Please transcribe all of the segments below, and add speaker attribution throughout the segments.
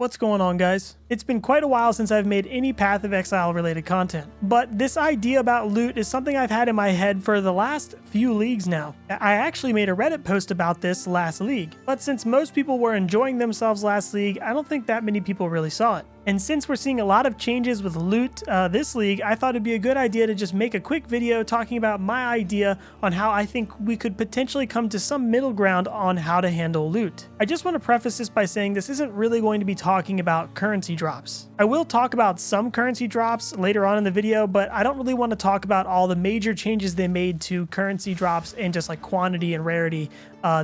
Speaker 1: What's going on, guys? It's been quite a while since I've made any Path of Exile related content, but this idea about loot is something I've had in my head for the last few leagues now. I actually made a Reddit post about this last league, but since most people were enjoying themselves last league, I don't think that many people really saw it. And since we're seeing a lot of changes with loot this league, I thought it'd be a good idea to just make a quick video talking about my idea on how I think we could potentially come to some middle ground on how to handle loot. I just want to preface this by saying this isn't really going to be talking about currency drops. I will talk about some currency drops later on in the video, but I don't really want to talk about all the major changes they made to currency drops and just like quantity and rarity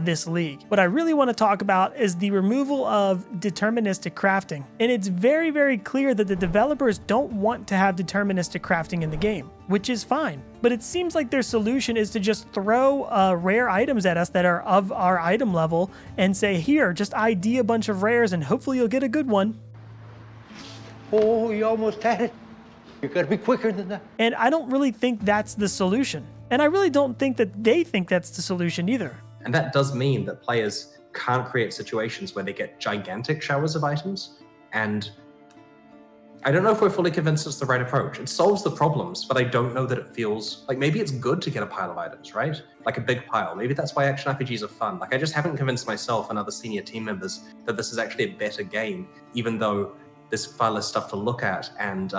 Speaker 1: this league. What I really want to talk about is the removal of deterministic crafting. And it's very clear that the developers don't want to have deterministic crafting in the game, which is fine. But it seems like their solution is to just throw rare items at us that are of our item level and say, here, just ID a bunch of rares and hopefully you'll get a good one.
Speaker 2: Oh, you almost had it. You gotta be quicker than that.
Speaker 1: And I don't really think that's the solution. And I really don't think that they think that's the solution either.
Speaker 3: And that does mean that players can't create situations where they get gigantic showers of items. And I don't know if we're fully convinced it's the right approach. It solves the problems, but I don't know that it feels like maybe it's good to get a pile of items, right? Like a big pile. Maybe that's why action RPGs are fun. Like I just haven't convinced myself and other senior team members that this is actually a better game, even though there's far less stuff to look at and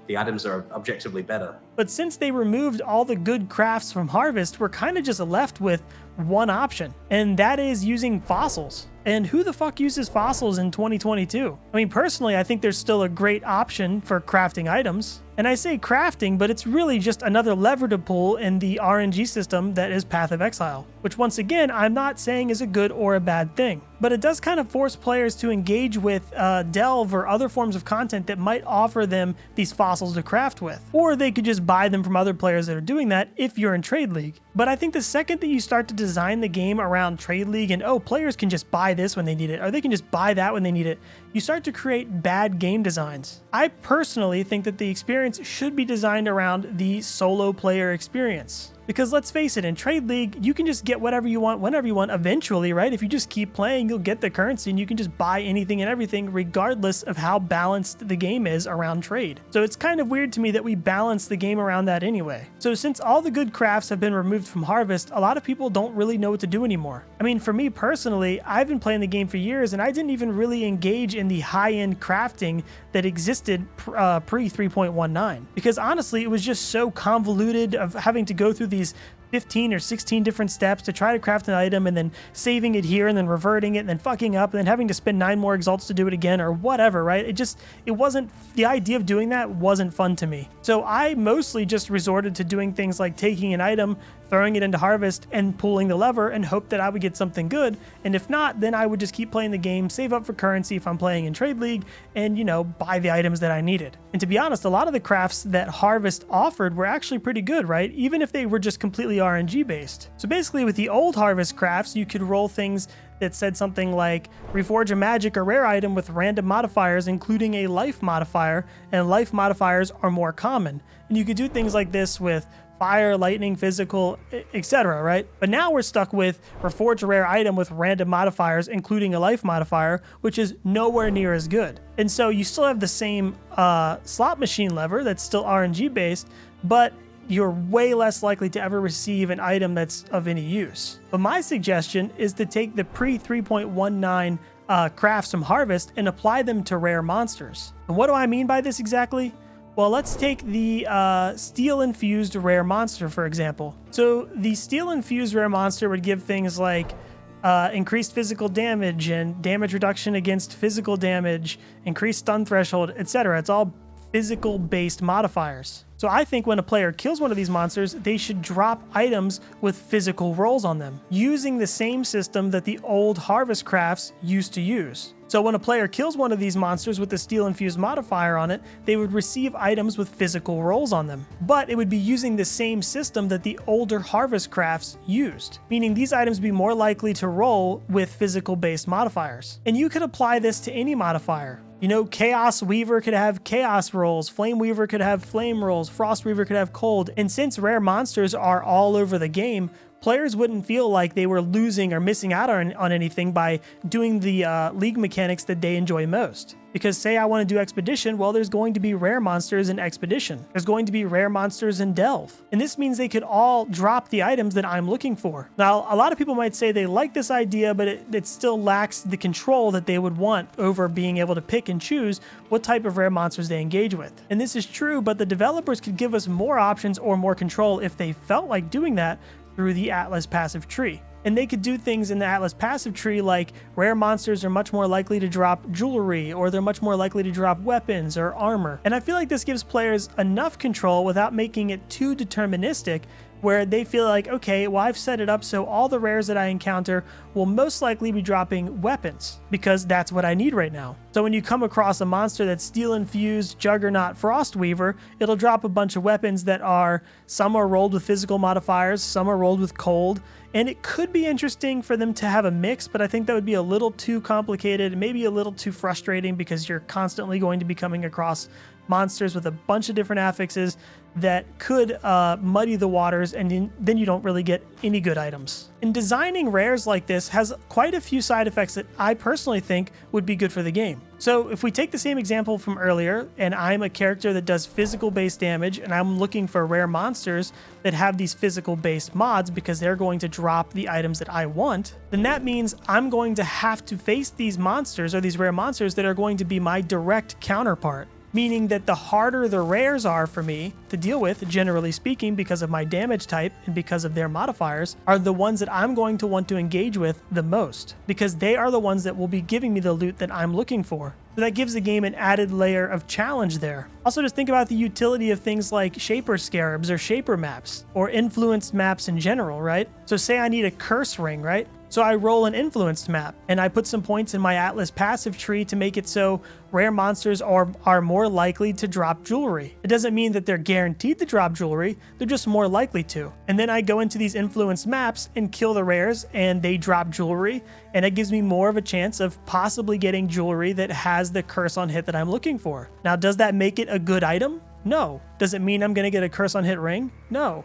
Speaker 3: the items are objectively better.
Speaker 1: But since they removed all the good crafts from Harvest, we're kind of just left with one option, and that is using fossils. And who the fuck uses fossils in 2022? I mean, personally, I think there's still a great option for crafting items. And I say crafting, but it's really just another lever to pull in the RNG system that is Path of Exile, which once again, I'm not saying is a good or a bad thing. But it does kind of force players to engage with Delve or other forms of content that might offer them these fossils to craft with. Or they could just buy them from other players that are doing that if you're in Trade League. But I think the second that you start to design the game around Trade League and, oh, players can just buy this when they need it, or they can just buy that when they need it, you start to create bad game designs. I personally think that the experience should be designed around the solo player experience. Because let's face it, in Trade League, you can just get whatever you want, whenever you want, eventually, right? If you just keep playing, you'll get the currency and you can just buy anything and everything regardless of how balanced the game is around trade. So it's kind of weird to me that we balance the game around that anyway. So since all the good crafts have been removed from Harvest, a lot of people don't really know what to do anymore. I mean, for me personally, I've been playing the game for years and I didn't even really engage in the high-end crafting that existed pre 3.19. Because honestly, it was just so convoluted of having to go through these 15 or 16 different steps to try to craft an item and then saving it here and then reverting it and then fucking up and then having to spend 9 more exalts to do it again or whatever, right? It wasn't, the idea of doing that wasn't fun to me. So I mostly just resorted to doing things like taking an item, throwing it into Harvest and pulling the lever and hope that I would get something good. And if not, then I would just keep playing the game, save up for currency if I'm playing in Trade League, and, you know, buy the items that I needed. And to be honest, a lot of the crafts that Harvest offered were actually pretty good, right? Even if they were just completely RNG based. So basically with the old Harvest crafts, you could roll things that said something like reforge a magic or rare item with random modifiers, including a life modifier, and life modifiers are more common. And you could do things like this with fire, lightning, physical, etc., right? But now we're stuck with reforge a rare item with random modifiers, including a life modifier, which is nowhere near as good. And so you still have the same slot machine lever that's still RNG based, but you're way less likely to ever receive an item that's of any use. But my suggestion is to take the pre 3.19 crafts from Harvest and apply them to rare monsters. And what do I mean by this exactly? Well, let's take the steel-infused rare monster, for example. So the steel-infused rare monster would give things like increased physical damage and damage reduction against physical damage, increased stun threshold, etc. It's all physical-based modifiers. So I think when a player kills one of these monsters, they should drop items with physical rolls on them, using the same system that the old Harvest crafts used to use. So when a player kills one of these monsters with the steel-infused modifier on it, they would receive items with physical rolls on them. But it would be using the same system that the older Harvest crafts used, meaning these items would be more likely to roll with physical-based modifiers. And you could apply this to any modifier. You know, Chaos Weaver could have Chaos rolls, Flame Weaver could have Flame rolls, Frost Weaver could have Cold, and since rare monsters are all over the game, players wouldn't feel like they were losing or missing out on anything by doing the league mechanics that they enjoy most. Because say I want to do Expedition, well, there's going to be rare monsters in Expedition. There's going to be rare monsters in Delve. And this means they could all drop the items that I'm looking for. Now, a lot of people might say they like this idea, but it still lacks the control that they would want over being able to pick and choose what type of rare monsters they engage with. And this is true, but the developers could give us more options or more control if they felt like doing that through the Atlas passive tree. And they could do things in the Atlas passive tree like rare monsters are much more likely to drop jewelry, or they're much more likely to drop weapons or armor. And I feel like this gives players enough control without making it too deterministic, where they feel like, okay, well, I've set it up so all the rares that I encounter will most likely be dropping weapons because that's what I need right now. So when you come across a monster that's Steel Infused, Juggernaut, Frostweaver, it'll drop a bunch of weapons that are, some are rolled with physical modifiers, some are rolled with cold, and it could be interesting for them to have a mix, but I think that would be a little too complicated, maybe a little too frustrating, because you're constantly going to be coming across monsters with a bunch of different affixes that could muddy the waters, and then you don't really get any good items. And designing rares like this has quite a few side effects that I personally think would be good for the game. So if we take the same example from earlier, and I'm a character that does physical based damage, and I'm looking for rare monsters that have these physical based mods because they're going to drop the items that I want, then that means I'm going to have to face these monsters, or these rare monsters, that are going to be my direct counterpart. Meaning that the harder the rares are for me to deal with, generally speaking, because of my damage type and because of their modifiers, are the ones that I'm going to want to engage with the most, because they are the ones that will be giving me the loot that I'm looking for. So that gives the game an added layer of challenge there. Also, just think about the utility of things like Shaper Scarabs or Shaper Maps, or influenced maps in general, right? So say I need a curse ring, right? So I roll an influenced map, and I put some points in my Atlas passive tree to make it so rare monsters are more likely to drop jewelry. It doesn't mean that they're guaranteed to drop jewelry, they're just more likely to. And then I go into these influenced maps and kill the rares, and they drop jewelry, and it gives me more of a chance of possibly getting jewelry that has the curse on hit that I'm looking for. Now, does that make it a good item? No. Does it mean I'm going to get a curse on hit ring? No.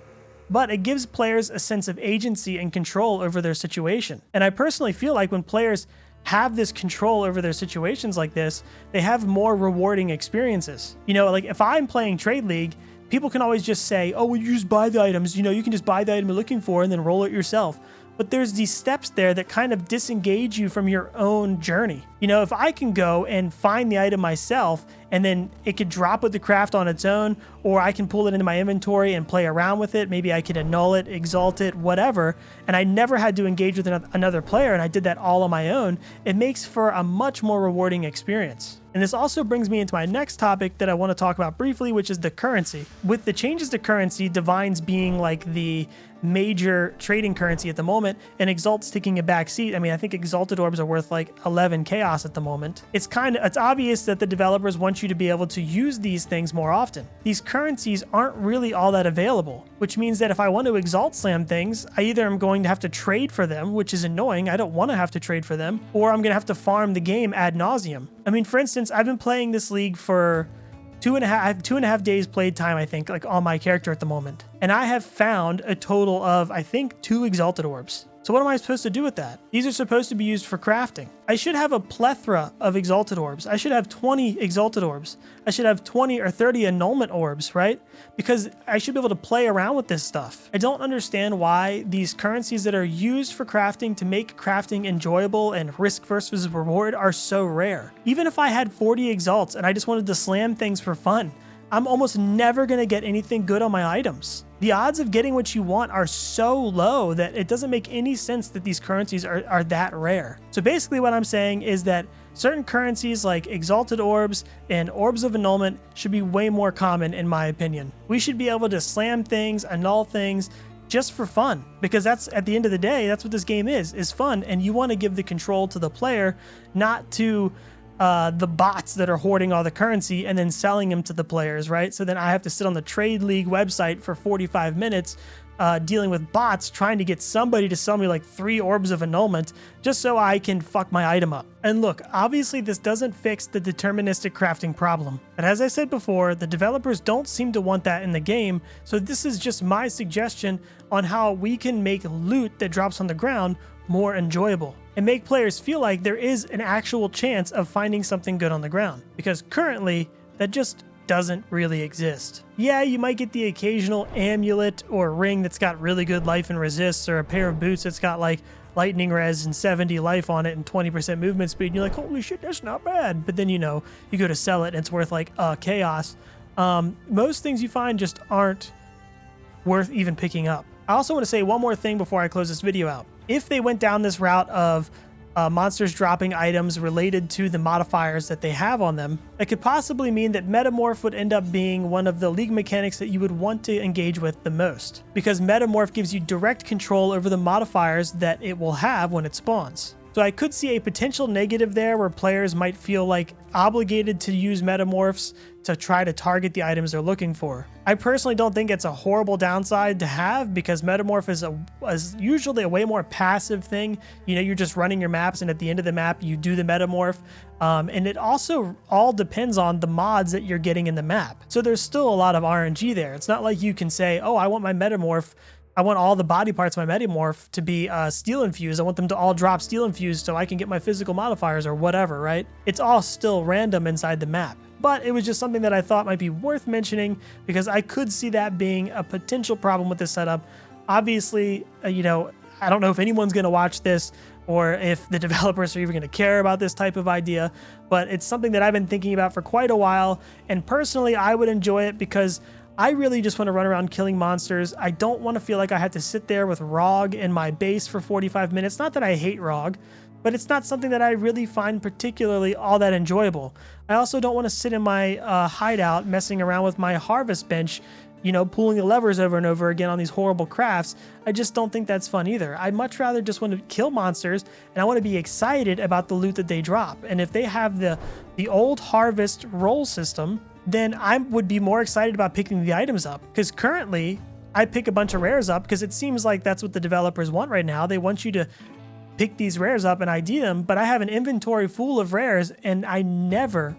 Speaker 1: But it gives players a sense of agency and control over their situation. And I personally feel like when players have this control over their situations like this, they have more rewarding experiences. You know, like if I'm playing Trade League, people can always just say, oh, well, you just buy the items. You know, you can just buy the item you're looking for and then roll it yourself. But there's these steps there that kind of disengage you from your own journey. You know, if I can go and find the item myself, and then it could drop with the craft on its own, or I can pull it into my inventory and play around with it. Maybe I could annul it, exalt it, whatever. And I never had to engage with another player, and I did that all on my own. It makes for a much more rewarding experience. And this also brings me into my next topic that I want to talk about briefly, which is the currency. With the changes to currency, Divines being like the major trading currency at the moment, and Exalt's taking a back seat. I mean, I think Exalted Orbs are worth like 11 Chaos at the moment. It's obvious that the developers want you to be able to use these things more often. These currencies aren't really all that available, which means that if I want to Exalt Slam things, I either am going to have to trade for them, which is annoying. I don't want to have to trade for them, or I'm going to have to farm the game ad nauseum. I mean, for instance, I've been playing this league for 2.5 days played time, I think, like on my character at the moment. And I have found a total of, I think, 2 Exalted Orbs. So what am I supposed to do with that? These are supposed to be used for crafting. I should have a plethora of Exalted Orbs. I should have 20 Exalted Orbs. I should have 20 or 30 Annulment Orbs, right? Because I should be able to play around with this stuff. I don't understand why these currencies that are used for crafting to make crafting enjoyable and risk versus reward are so rare. Even if I had 40 Exalts and I just wanted to slam things for fun, I'm almost never going to get anything good on my items. The odds of getting what you want are so low that it doesn't make any sense that these currencies are that rare. So basically what I'm saying is that certain currencies like Exalted Orbs and Orbs of Annulment should be way more common, in my opinion. We should be able to slam things, annul things, just for fun, because that's, at the end of the day, that's what this game is fun, and you want to give the control to the player, not to the bots that are hoarding all the currency and then selling them to the players, right? So then I have to sit on the Trade League website for 45 minutes dealing with bots trying to get somebody to sell me like 3 orbs of annulment just so I can fuck my item up. And look, obviously this doesn't fix the deterministic crafting problem, but as I said before, the developers don't seem to want that in the game, so this is just my suggestion on how we can make loot that drops on the ground more enjoyable and make players feel like there is an actual chance of finding something good on the ground, because currently that just doesn't really exist. Yeah, you might get the occasional amulet or ring that's got really good life and resists, or a pair of boots that's got like lightning res and 70 life on it and 20% movement speed, and you're like, holy shit, that's not bad. But then, you know, you go to sell it and it's worth like chaos. Most things you find just aren't worth even picking up. I also want to say one more thing before I close this video out. If they went down this route of monsters dropping items related to the modifiers that they have on them, it could possibly mean that metamorph would end up being one of the league mechanics that you would want to engage with the most, because metamorph gives you direct control over the modifiers that it will have when it spawns. So I could see a potential negative there where players might feel like obligated to use metamorphs to try to target the items they're looking for. I personally don't think it's a horrible downside to have, because metamorph is usually a way more passive thing. You know, you're just running your maps and at the end of the map you do the metamorph. And it also all depends on the mods that you're getting in the map. So there's still a lot of RNG there. It's not like you can say, oh, I want my metamorph, I want all the body parts of my metamorph to be steel infused. I want them to all drop steel infused so I can get my physical modifiers or whatever, right? It's all still random inside the map. But it was just something that I thought might be worth mentioning, because I could see that being a potential problem with this setup. Obviously, you know, I don't know if anyone's going to watch this or if the developers are even going to care about this type of idea, but it's something that I've been thinking about for quite a while. And personally, I would enjoy it because I really just want to run around killing monsters. I don't want to feel like I have to sit there with ROG in my base for 45 minutes. Not that I hate ROG, but it's not something that I really find particularly all that enjoyable. I also don't want to sit in my hideout messing around with my harvest bench, you know, pulling the levers over and over again on these horrible crafts. I just don't think that's fun either. I'd much rather just want to kill monsters, and I want to be excited about the loot that they drop. And if they have the old harvest roll system, then I would be more excited about picking the items up, because currently I pick a bunch of rares up because it seems like that's what the developers want right now. They want you to pick these rares up and ID them, but I have an inventory full of rares and I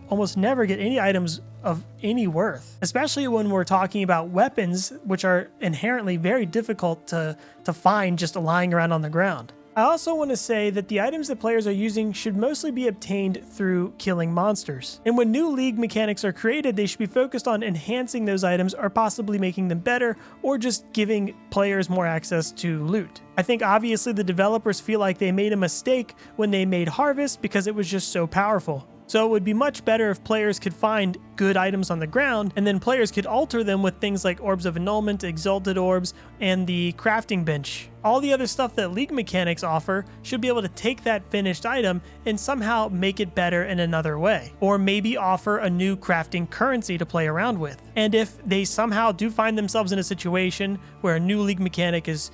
Speaker 1: almost never get any items of any worth, especially when we're talking about weapons, which are inherently very difficult to find just lying around on the ground. I also want to say that the items that players are using should mostly be obtained through killing monsters. And when new league mechanics are created, they should be focused on enhancing those items or possibly making them better, or just giving players more access to loot. I think obviously the developers feel like they made a mistake when they made Harvest because it was just so powerful. So it would be much better if players could find good items on the ground, and then players could alter them with things like Orbs of Annulment, Exalted Orbs, and the crafting bench. All the other stuff that League mechanics offer should be able to take that finished item and somehow make it better in another way. Or maybe offer a new crafting currency to play around with. And if they somehow do find themselves in a situation where a new League mechanic is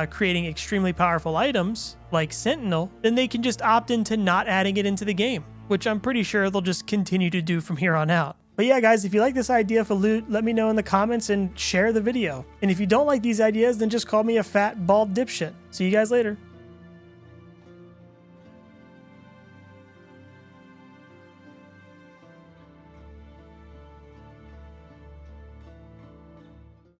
Speaker 1: creating extremely powerful items, like Sentinel, then they can just opt into not adding it into the game, which I'm pretty sure they'll just continue to do from here on out. But yeah, guys, if you like this idea for loot, let me know in the comments and share the video. And if you don't like these ideas, then just call me a fat, bald dipshit. See you guys later.